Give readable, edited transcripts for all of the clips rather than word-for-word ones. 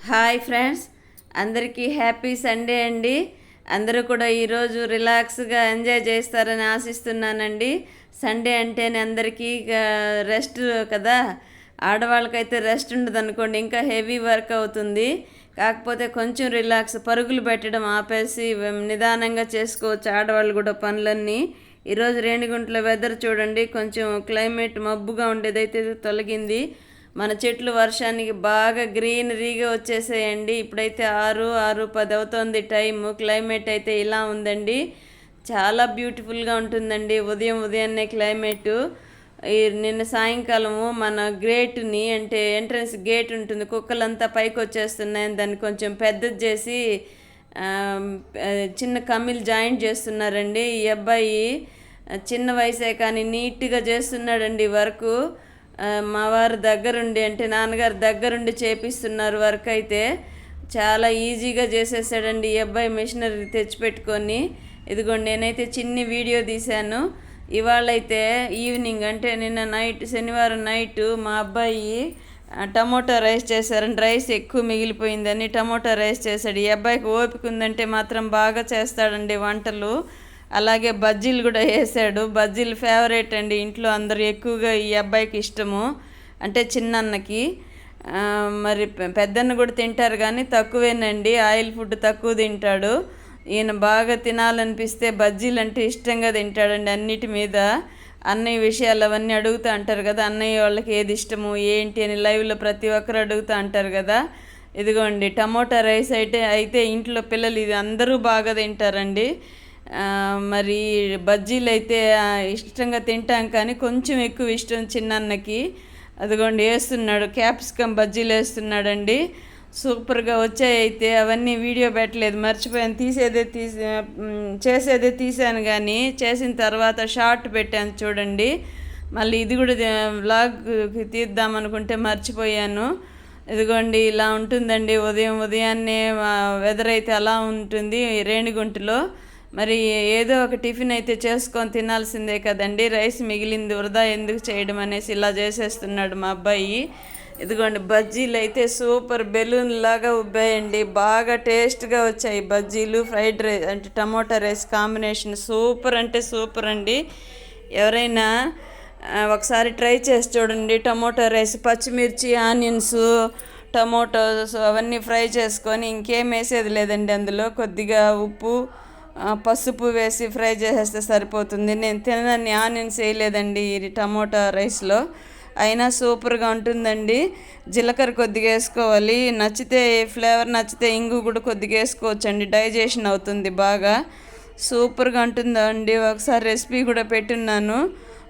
Hi friends, అందరికీ happy Sunday అండి. అందరూ కూడా ఈరోజు రిలాక్స్గా ఎంజాయ్ చేస్తారని ఆశిస్తున్నానండి. సండే అంటేనే అందరికీ రెస్ట్ కదా. ఆడవాళ్ళకైతే రెస్ట్ ఉండదు అనుకోండి, ఇంకా హెవీ వర్క్ అవుతుంది. కాకపోతే కొంచెం రిలాక్స్, పరుగులు పెట్టడం ఆపేసి నిదానంగా చేసుకోవచ్చు ఆడవాళ్ళు కూడా పనులన్నీ. ఈరోజు రేణిగుంటలో వెదర్ చూడండి, కొంచెం క్లైమేట్ మబ్బుగా ఉండేదైతే తొలగింది. మన చెట్లు వర్షానికి బాగా గ్రీనరీగా వచ్చేసాయండి. ఇప్పుడైతే 6:10 అవుతోంది టైము. క్లైమేట్ అయితే ఇలా ఉందండి, చాలా బ్యూటిఫుల్గా ఉంటుందండి ఉదయాన్నే క్లైమేటు. నిన్న సాయంకాలము మన గేటుని, అంటే ఎంట్రన్స్ గేట్ ఉంటుంది, కుక్కలంతా పైకి వచ్చేస్తున్నాయని దాన్ని కొంచెం పెద్దది చేసి చిన్న కమ్మిలు జాయింట్ చేస్తున్నారండి. ఈ అబ్బాయి చిన్న వయసే కానీ నీట్గా చేస్తున్నాడండి వర్కు. మా వారు దగ్గరుండి, అంటే నాన్నగారు దగ్గరుండి చేపిస్తున్నారు వర్క్. అయితే చాలా ఈజీగా చేసేసాడండి ఈ అబ్బాయి మిషనరీ తెచ్చిపెట్టుకొని. ఇదిగోండి, నేనైతే చిన్ని వీడియో తీశాను. ఇవాళైతే ఈవినింగ్, అంటే నిన్న నైట్, శనివారం నైటు మా అబ్బాయి టమోటా రైస్ చేశారండి. రైస్ ఎక్కువ మిగిలిపోయిందని టమోటా రైస్ చేశాడు. ఈ అబ్బాయికి ఓపిక ఉందంటే మాత్రం బాగా చేస్తాడండి వంటలు. అలాగే బజ్జీలు కూడా వేసాడు. బజ్జీలు ఫేవరెట్ అండి ఇంట్లో అందరూ, ఎక్కువగా ఈ అబ్బాయికి ఇష్టము, అంటే చిన్నన్నకి. మరి పెద్దన్న కూడా తింటారు కానీ తక్కువేనండి, ఆయిల్ ఫుడ్ తక్కువ తింటాడు. ఈయన బాగా తినాలనిపిస్తే బజ్జీలు అంటే ఇష్టంగా తింటాడండి. అన్నిటి మీద అన్నయ్య విషయాలు అవన్నీ అడుగుతూ అంటారు కదా, అన్నయ్య వాళ్ళకి ఏది ఇష్టము ఏంటి అని లైవ్లో ప్రతి ఒక్కరు అడుగుతూ అంటారు కదా. ఇదిగోండి, టమోటా రైస్ అయితే ఇంట్లో పిల్లలు ఇది అందరూ బాగా తింటారండి. మరి బజ్జీలు అయితే ఇష్టంగా తింటాం కానీ కొంచెం ఎక్కువ ఇష్టం చిన్నన్నకి. అదిగోండి వేస్తున్నాడు, క్యాప్సికమ్ బజ్జీలు వేస్తున్నాడండి. సూపర్గా వచ్చాయి. అయితే అవన్నీ వీడియో పెట్టలేదు, మర్చిపోయాను. చేసేదే తీసాను కానీ చేసిన తర్వాత షార్ట్ పెట్టాను చూడండి. మళ్ళీ ఇది కూడా వ్లాగ్ తీద్దామనుకుంటే మర్చిపోయాను. ఇదిగోండి, ఇలా ఉంటుందండి ఉదయాన్నే వెదర్ అయితే అలా ఉంటుంది రేణిగుంటలో. మరి ఏదో ఒక టిఫిన్ అయితే చేసుకొని తినాల్సిందే కదండి. రైస్ మిగిలింది వృధా ఎందుకు చేయడం అనేసి ఇలా చేసేస్తున్నాడు మా అబ్బాయి. ఇదిగోండి, బజ్జీలు అయితే సూపర్ బెలూన్ లాగా ఉబ్బాయండి, బాగా టేస్ట్గా వచ్చాయి బజ్జీలు. ఫ్రైడ్ రైస్ అంటే టమోటా రైస్ కాంబినేషన్ సూపర్ అంటే సూపర్ అండి. ఎవరైనా ఒకసారి ట్రై చేసి చూడండి. టమోటా రైస్, పచ్చిమిర్చి, ఆనియన్స్, టమోటోస్ అవన్నీ ఫ్రై చేసుకొని, ఇంకేం వేసేది లేదండి అందులో. కొద్దిగా ఉప్పు, పసుపు వేసి ఫ్రై చేసేస్తే సరిపోతుంది. నేను తినని ఆనియన్స్ వేయలేదండి ఈ టమోటా రైస్లో, అయినా సూపర్గా ఉంటుందండి. జీలకర్ర కొద్దిగా వేసుకోవాలి, నచ్చితే ఫ్లేవర్ నచ్చితే ఇంగు కూడా కొద్దిగా వేసుకోవచ్చండి, డైజెషన్ అవుతుంది బాగా. సూపర్గా ఉంటుందండి. ఒకసారి రెసిపీ కూడా పెట్టున్నాను,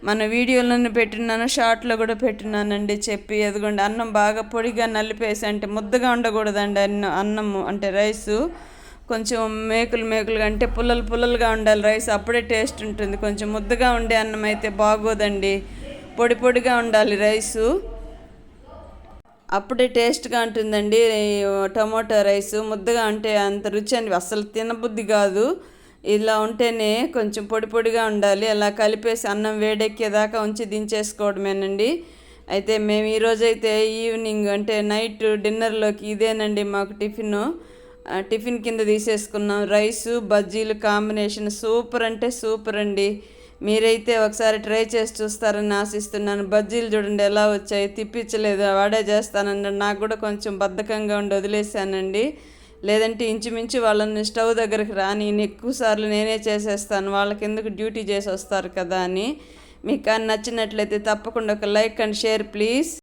మన వీడియోలోనే పెట్టున్నాను, షార్ట్లో కూడా పెట్టున్నానండి చెప్పి. అదిగోండి, అన్నం బాగా పొడిగా నలిపేసి, అంటే ముద్దగా ఉండకూడదండి అన్నము, అంటే రైసు కొంచెం మేకులుగా, అంటే పుల్లలుగా ఉండాలి రైస్, అప్పుడే టేస్ట్ ఉంటుంది. కొంచెం ముద్దగా ఉండే అన్నం అయితే బాగోదండి, పొడిగా ఉండాలి రైసు, అప్పుడే టేస్ట్గా ఉంటుందండి. టమోటా రైసు ముద్దగా అంటే అంత రుచి అని అసలు తినబుద్ధి కాదు. ఇలా ఉంటేనే కొంచెం పొడిగా ఉండాలి. అలా కలిపేసి అన్నం వేడెక్కేదాకా ఉంచి దించేసుకోవడమేనండి. అయితే మేము ఈరోజైతే ఈవినింగ్, అంటే నైట్ డిన్నర్లోకి ఇదేనండి మాకు టిఫిన్ కింద తీసేసుకున్నాం. రైసు బజ్జీలు కాంబినేషన్ సూపర్ అంటే సూపర్ అండి. మీరైతే ఒకసారి ట్రై చేసి చూస్తారని ఆశిస్తున్నాను. బజ్జీలు చూడండి ఎలా వచ్చాయి, తిప్పించలేదు, వాడే చేస్తానన్నాడు. నాకు కూడా కొంచెం బద్ధకంగా ఉండి వదిలేసానండి. లేదంటే ఇంచుమించు వాళ్ళని స్టవ్ దగ్గరికి రాని ఎక్కువసార్లు నేనే చేసేస్తాను, వాళ్ళకి ఎందుకు డ్యూటీ చేసి వస్తారు కదా అని. మీకు నచ్చినట్లయితే తప్పకుండా ఒక లైక్ అండ్ షేర్ ప్లీజ్.